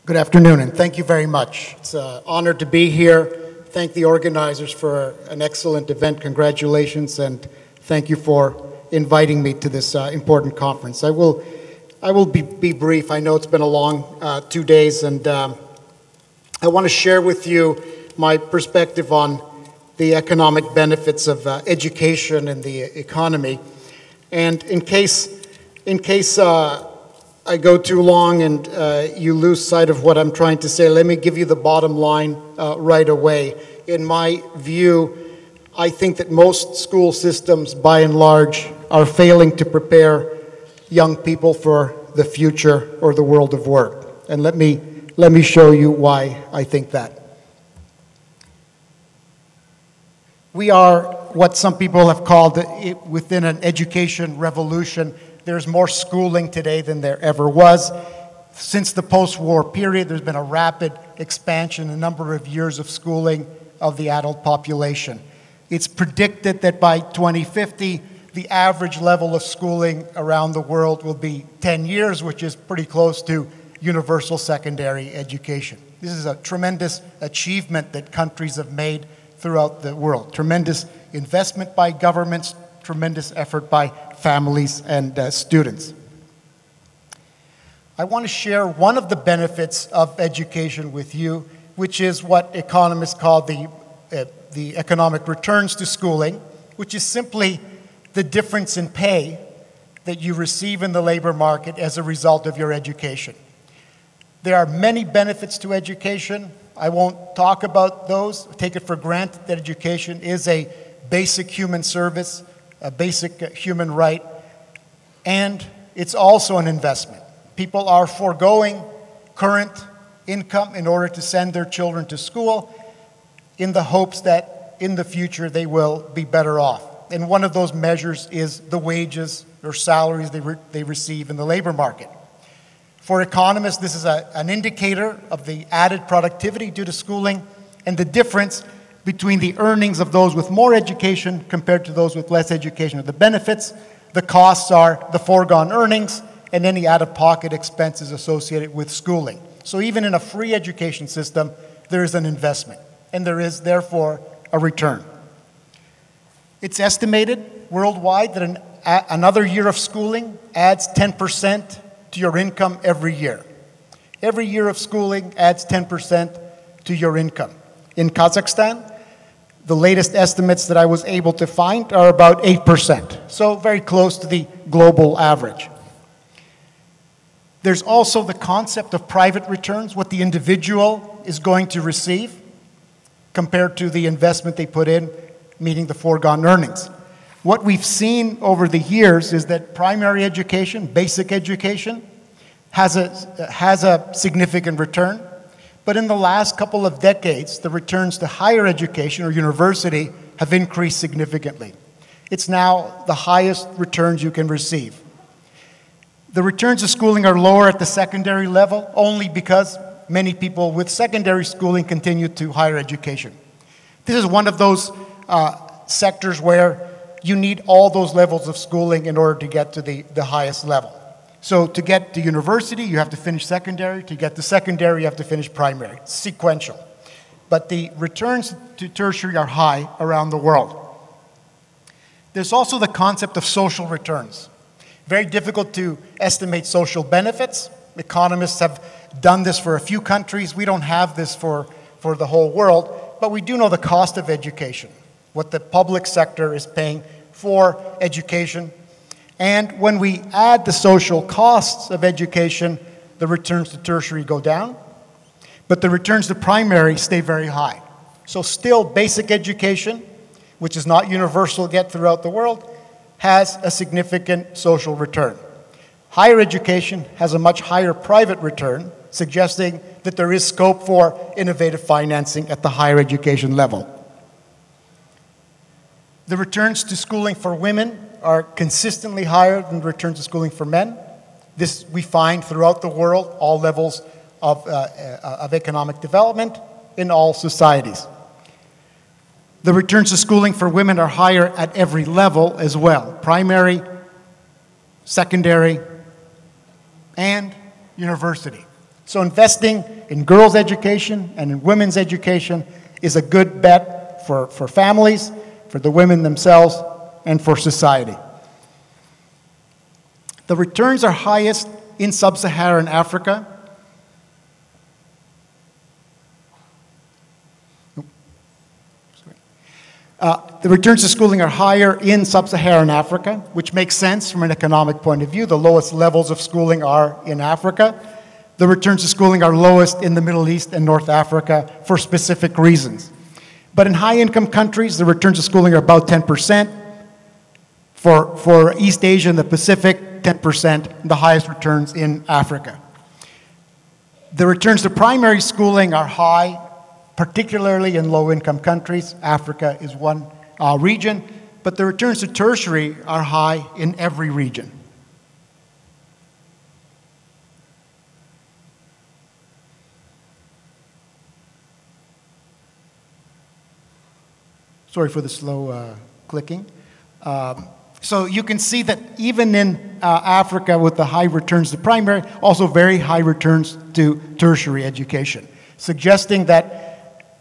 Good afternoon, and thank you very much. It's an honor to be here. Thank the organizers for an excellent event. Congratulations, and thank you for inviting me to this important conference. I will be brief. I know it's been a long 2 days, and I want to share with you my perspective on the economic benefits of education and the economy. And in case I go too long and you lose sight of what I'm trying to say, let me give you the bottom line right away. In my view, I think that most school systems, by and large, are failing to prepare young people for the future or the world of work. And let me show you why I think that. We are what some people have called within an education revolution. There's more schooling today than there ever was. Since the post-war period, there's been a rapid expansion in the number of years of schooling of the adult population. It's predicted that by 2050, the average level of schooling around the world will be 10 years, which is pretty close to universal secondary education. This is a tremendous achievement that countries have made throughout the world. Tremendous investment by governments, tremendous effort by families and students. I want to share one of the benefits of education with you, which is what economists call the economic returns to schooling, which is simply the difference in pay that you receive in the labor market as a result of your education. There are many benefits to education. I won't talk about those. Take it for granted that education is a basic human service, a basic human right, and it's also an investment. People are foregoing current income in order to send their children to school in the hopes that in the future they will be better off. And one of those measures is the wages or salaries they receive in the labor market. For economists, this is an indicator of the added productivity due to schooling and the difference between the earnings of those with more education compared to those with less education. The benefits, the costs are the foregone earnings and any out-of-pocket expenses associated with schooling. So even in a free education system, there is an investment, and there is, therefore, a return. It's estimated worldwide that another year of schooling adds 10% to your income every year. Every year of schooling adds 10% to your income. In Kazakhstan, the latest estimates that I was able to find are about 8%, so very close to the global average. There's also the concept of private returns, what the individual is going to receive compared to the investment they put in, meaning the foregone earnings. What we've seen over the years is that primary education, basic education, has a significant return. But in the last couple of decades, the returns to higher education or university have increased significantly. It's now the highest returns you can receive. The returns to schooling are lower at the secondary level only because many people with secondary schooling continue to higher education. This is one of those sectors where you need all those levels of schooling in order to get to the highest level. So to get to university, you have to finish secondary. To get to secondary, you have to finish primary. It's sequential. But the returns to tertiary are high around the world. There's also the concept of social returns. Very difficult to estimate social benefits. Economists have done this for a few countries. We don't have this for the whole world, but we do know the cost of education, what the public sector is paying for education. And when we add the social costs of education, the returns to tertiary go down, but the returns to primary stay very high. So still, basic education, which is not universal yet throughout the world, has a significant social return. Higher education has a much higher private return, suggesting that there is scope for innovative financing at the higher education level. The returns to schooling for women are consistently higher than the returns to schooling for men. This we find throughout the world, all levels of economic development in all societies. The returns to schooling for women are higher at every level as well, primary, secondary, and university. So investing in girls' education and in women's education is a good bet for families, for the women themselves, and for society. The returns are highest in sub-Saharan Africa. The returns to schooling are higher in sub-Saharan Africa, which makes sense from an economic point of view. The lowest levels of schooling are in Africa. The returns to schooling are lowest in the Middle East and North Africa for specific reasons. But in high-income countries, the returns to schooling are about 10%. For East Asia and the Pacific, 10%, the highest returns in Africa. The returns to primary schooling are high, particularly in low-income countries. Africa is one region, but the returns to tertiary are high in every region. Sorry for the slow clicking. So you can see that even in Africa with the high returns to primary, also very high returns to tertiary education, suggesting that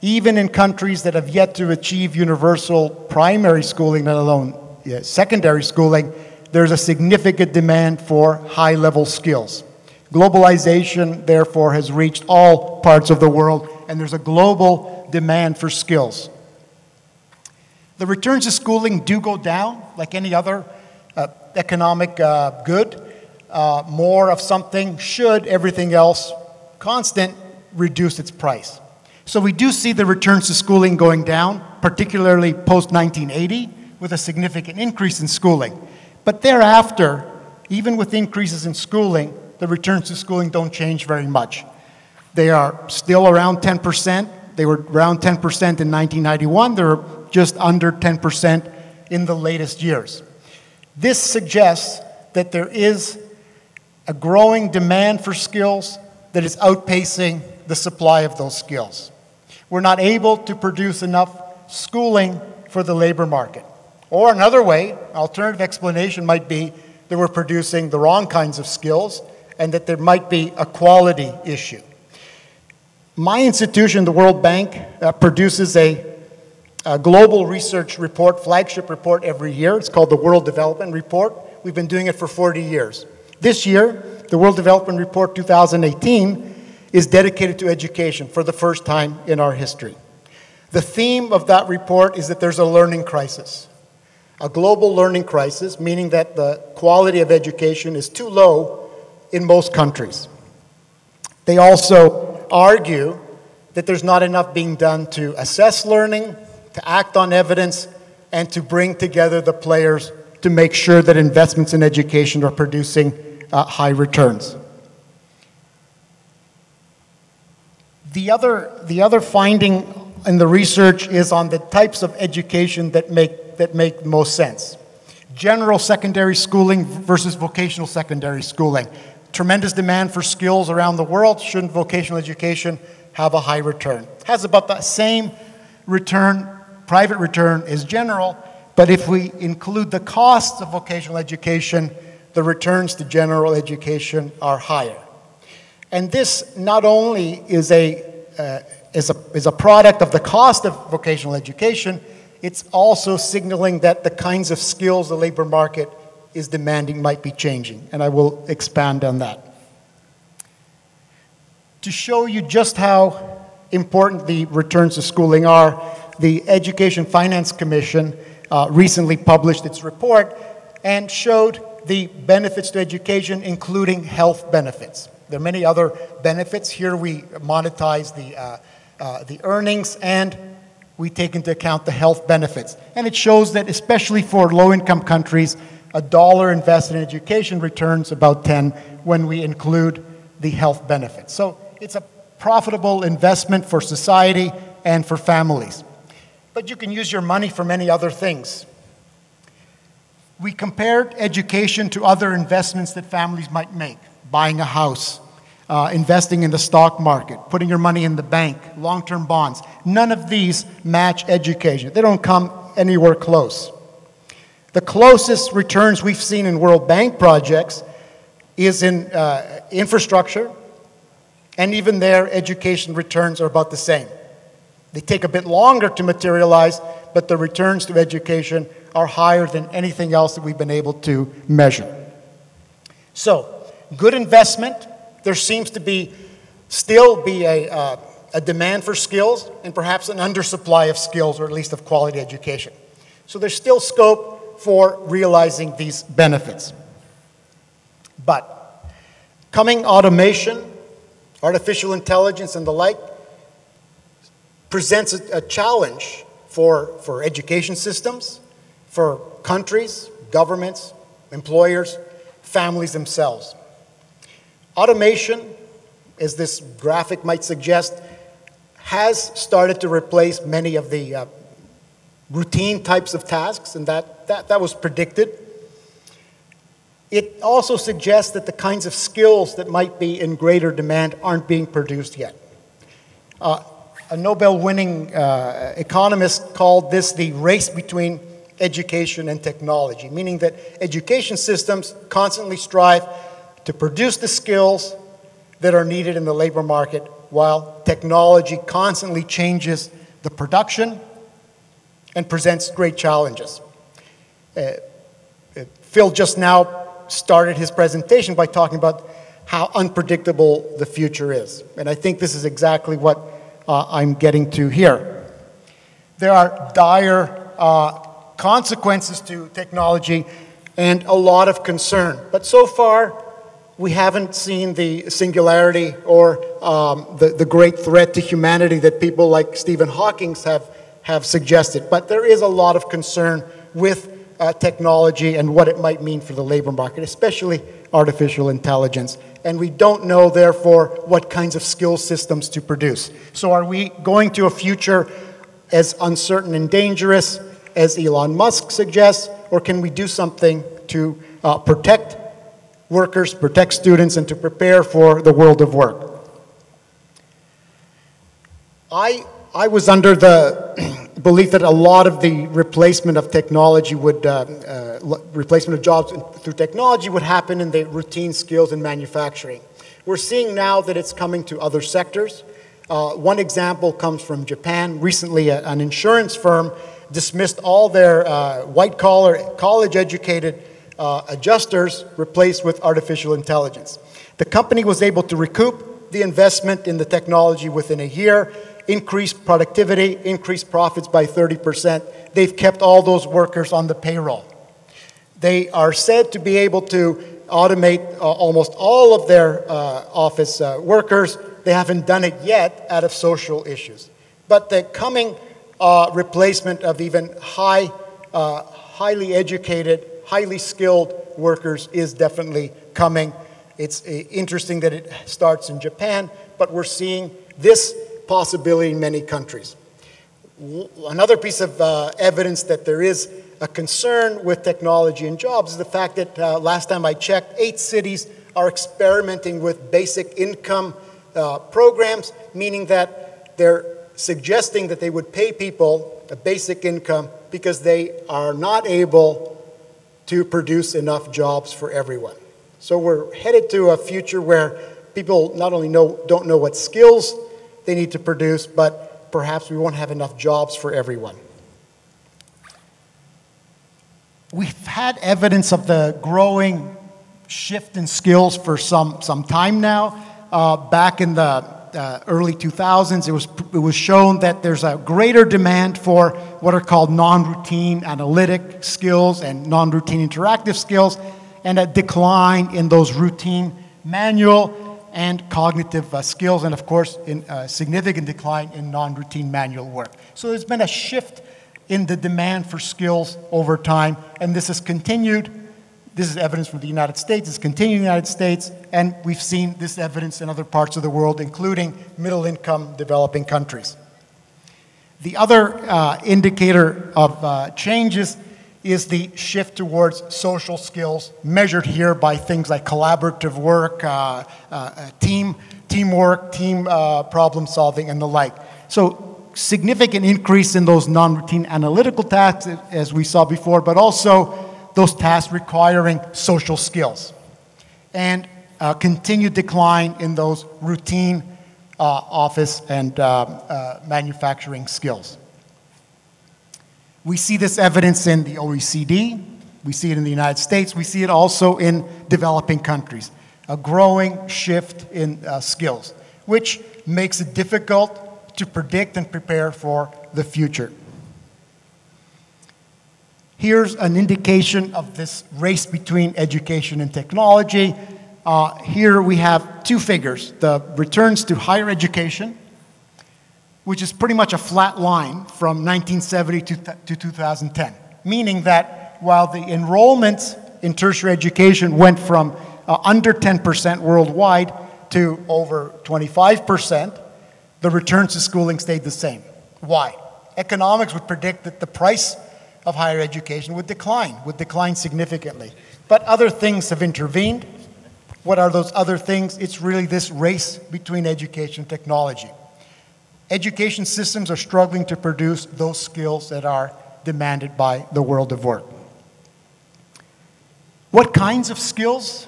even in countries that have yet to achieve universal primary schooling, let alone secondary schooling, there's a significant demand for high-level skills. Globalization, therefore, has reached all parts of the world, and there's a global demand for skills. The returns to schooling do go down, like any other economic good. More of something should, everything else constant, reduce its price. So we do see the returns to schooling going down, particularly post-1980, with a significant increase in schooling. But thereafter, even with increases in schooling, the returns to schooling don't change very much. They are still around 10%. They were around 10% in 1991. They're just under 10% in the latest years. This suggests that there is a growing demand for skills that is outpacing the supply of those skills. We're not able to produce enough schooling for the labor market. Or another way, alternative explanation might be that we're producing the wrong kinds of skills and that there might be a quality issue. My institution, the World Bank, produces a global research report, flagship report every year. It's called the World Development Report. We've been doing it for 40 years. This year, the World Development Report 2018 is dedicated to education for the first time in our history. The theme of that report is that there's a learning crisis, a global learning crisis, meaning that the quality of education is too low in most countries. They also argue that there's not enough being done to assess learning, to act on evidence, and to bring together the players to make sure that investments in education are producing high returns. The other finding in the research is on the types of education that make most sense. General secondary schooling versus vocational secondary schooling. Tremendous demand for skills around the world. Shouldn't vocational education have a high return? Has about the same return, private return, as general, but if we include the costs of vocational education, the returns to general education are higher. And this not only is a product of the cost of vocational education, it's also signaling that the kinds of skills the labor market is demanding might be changing, and I will expand on that. To show you just how important the returns to schooling are, the Education Finance Commission recently published its report and showed the benefits to education, including health benefits. There are many other benefits. Here we monetize the earnings and we take into account the health benefits. And it shows that especially for low-income countries, $1 invested in education returns about 10 when we include the health benefits. So it's a profitable investment for society and for families. But you can use your money for many other things. We compared education to other investments that families might make. Buying a house, investing in the stock market, putting your money in the bank, long-term bonds. None of these match education. They don't come anywhere close. The closest returns we've seen in World Bank projects is in infrastructure, And even there, education returns are about the same. They take a bit longer to materialize, but the returns to education are higher than anything else that we've been able to measure. So, good investment. There seems to still be a demand for skills and perhaps an undersupply of skills, or at least of quality education. So there's still scope for realizing these benefits. But coming automation, artificial intelligence, and the like presents a challenge for education systems, for countries, governments, employers, families themselves. Automation, as this graphic might suggest, has started to replace many of the routine types of tasks, and that was predicted. It also suggests that the kinds of skills that might be in greater demand aren't being produced yet. A Nobel-winning economist called this the race between education and technology, meaning that education systems constantly strive to produce the skills that are needed in the labor market, while technology constantly changes the production and presents great challenges. Phil just now started his presentation by talking about how unpredictable the future is. And I think this is exactly what I'm getting to here. There are dire consequences to technology and a lot of concern. But so far, we haven't seen the singularity or the great threat to humanity that people like Stephen Hawking have suggested. But there is a lot of concern with technology and what it might mean for the labor market, especially artificial intelligence. And we don't know, therefore, what kinds of skill systems to produce. So are we going to a future as uncertain and dangerous as Elon Musk suggests, or can we do something to protect workers, protect students, and to prepare for the world of work? I was under the belief that a lot of the replacement of technology replacement of jobs through technology would happen in the routine skills in manufacturing. We're seeing now that it's coming to other sectors. One example comes from Japan. Recently, an insurance firm dismissed all their white-collar, college-educated adjusters, replaced with artificial intelligence. The company was able to recoup the investment in the technology within a year, increase productivity, increase profits by 30%. They've kept all those workers on the payroll. They are said to be able to automate almost all of their office workers. They haven't done it yet out of social issues. But the coming replacement of even highly educated, highly skilled workers is definitely coming. It's interesting that it starts in Japan, but we're seeing this possibility in many countries. Another piece of evidence that there is a concern with technology and jobs is the fact that last time I checked, 8 cities are experimenting with basic income programs, meaning that they're suggesting that they would pay people a basic income because they are not able to produce enough jobs for everyone. So we're headed to a future where people not only don't know what skills they need to produce, but perhaps we won't have enough jobs for everyone. We've had evidence of the growing shift in skills for some time now. Back in the early 2000s, it was shown that there's a greater demand for what are called non-routine analytic skills and non-routine interactive skills, and a decline in those routine manual and cognitive skills, and of course, a significant decline in non-routine manual work. So there's been a shift in the demand for skills over time, and this has continued. This is evidence from the United States. It's continuing in the United States, and we've seen this evidence in other parts of the world, including middle-income developing countries. The other indicator of changes is the shift towards social skills, measured here by things like collaborative work, teamwork, team problem solving, and the like. So significant increase in those non-routine analytical tasks, as we saw before, but also those tasks requiring social skills. And continued decline in those routine office and manufacturing skills. We see this evidence in the OECD, we see it in the United States, we see it also in developing countries. A growing shift in skills, which makes it difficult to predict and prepare for the future. Here's an indication of this race between education and technology. Here we have two figures, the returns to higher education, which is pretty much a flat line from 1970 to 2010, meaning that while the enrollment in tertiary education went from under 10% worldwide to over 25%, the returns to schooling stayed the same. Why? Economics would predict that the price of higher education would decline significantly. But other things have intervened. What are those other things? It's really this race between education and technology. Education systems are struggling to produce those skills that are demanded by the world of work. What kinds of skills?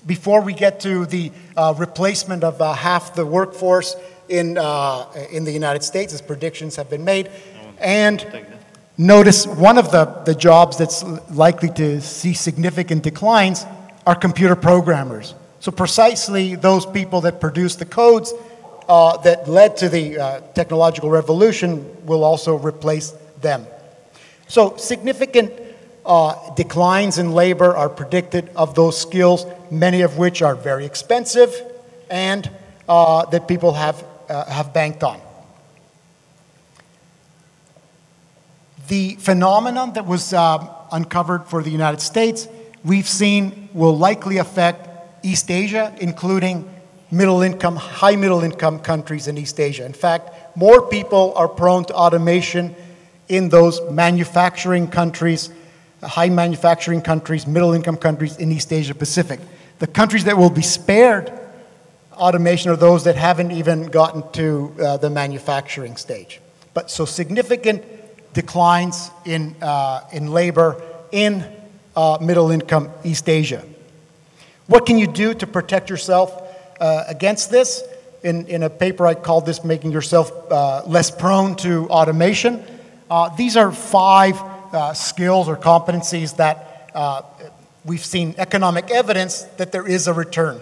Before we get to the replacement of half the workforce in the United States, as predictions have been made, and notice one of the jobs that's likely to see significant declines are computer programmers. So precisely those people that produce the codes that led to the technological revolution will also replace them. So significant declines in labor are predicted of those skills, many of which are very expensive and that people have banked on. The phenomenon that was uncovered for the United States, we've seen will likely affect East Asia, including high middle income countries in East Asia. In fact, more people are prone to automation in those manufacturing countries, high manufacturing countries, middle income countries in East Asia Pacific. The countries that will be spared automation are those that haven't even gotten to the manufacturing stage. But so significant declines in labor in middle income East Asia. What can you do to protect yourself against this? In a paper I called this Making Yourself Less Prone to Automation. These are 5 skills or competencies that we've seen economic evidence that there is a return.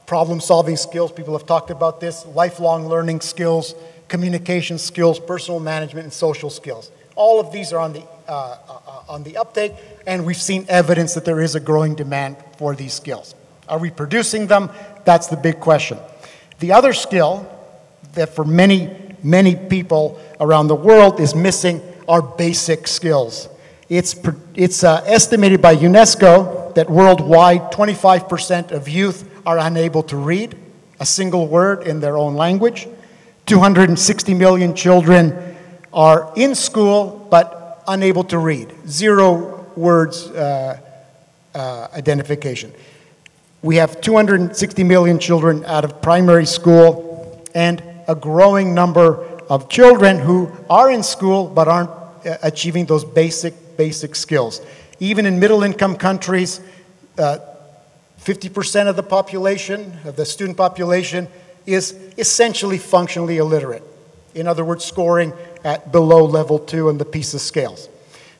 Problem-solving skills, people have talked about this, lifelong learning skills, communication skills, personal management, and social skills. All of these are on the uptake, and we've seen evidence that there is a growing demand for these skills. Are we producing them? That's the big question. The other skill that for many, many people around the world is missing are basic skills. It's estimated by UNESCO that worldwide 25% of youth are unable to read a single word in their own language. 260 million children are in school but unable to read. 0 words identification. We have 260 million children out of primary school and a growing number of children who are in school but aren't achieving those basic skills. Even in middle-income countries, 50% of the population, of the student population, is essentially functionally illiterate. In other words, scoring at below level 2 on the PISA scales.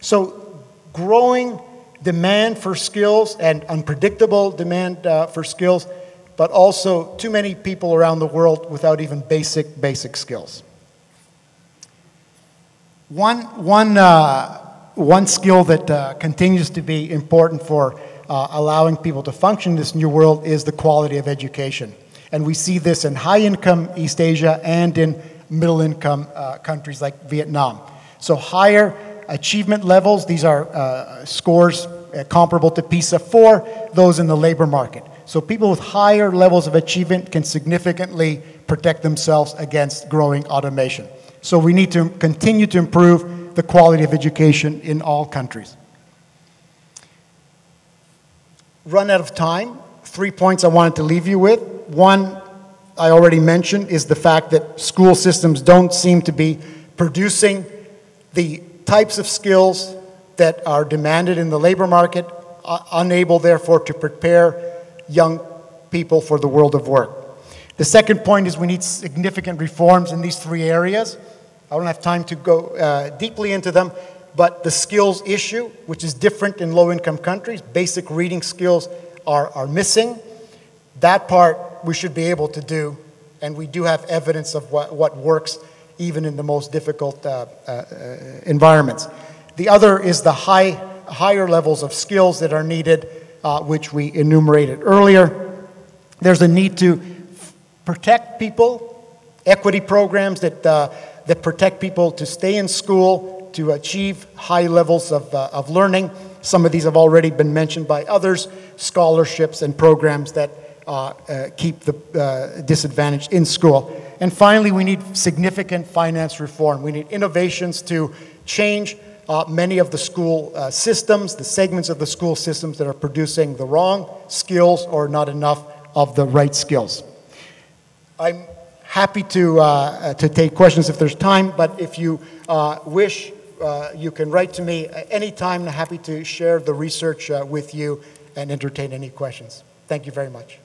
So growing demand for skills and unpredictable demand for skills, but also too many people around the world without even basic skills. One skill that continues to be important for allowing people to function in this new world is the quality of education. And we see this in high-income East Asia and in middle-income countries like Vietnam. So higher achievement levels, these are scores comparable to PISA for those in the labor market. So people with higher levels of achievement can significantly protect themselves against growing automation. So we need to continue to improve the quality of education in all countries. Run out of time. 3 points I wanted to leave you with. One, I already mentioned, is the fact that school systems don't seem to be producing the types of skills that are demanded in the labor market, unable therefore to prepare young people for the world of work. The second point is we need significant reforms in these three areas. I don't have time to go deeply into them, but the skills issue, which is different in low-income countries, basic reading skills are missing. That part we should be able to do, and we do have evidence of what works even in the most difficult environments. The other is the higher levels of skills that are needed, which we enumerated earlier. There's a need to protect people, equity programs that protect people to stay in school, to achieve high levels of learning. Some of these have already been mentioned by others, scholarships and programs that keep the disadvantaged in school. And finally, we need significant finance reform. We need innovations to change many of the school systems, the segments of the school systems that are producing the wrong skills or not enough of the right skills. I'm happy to take questions if there's time, but if you wish, you can write to me anytime. I'm happy to share the research with you and entertain any questions. Thank you very much.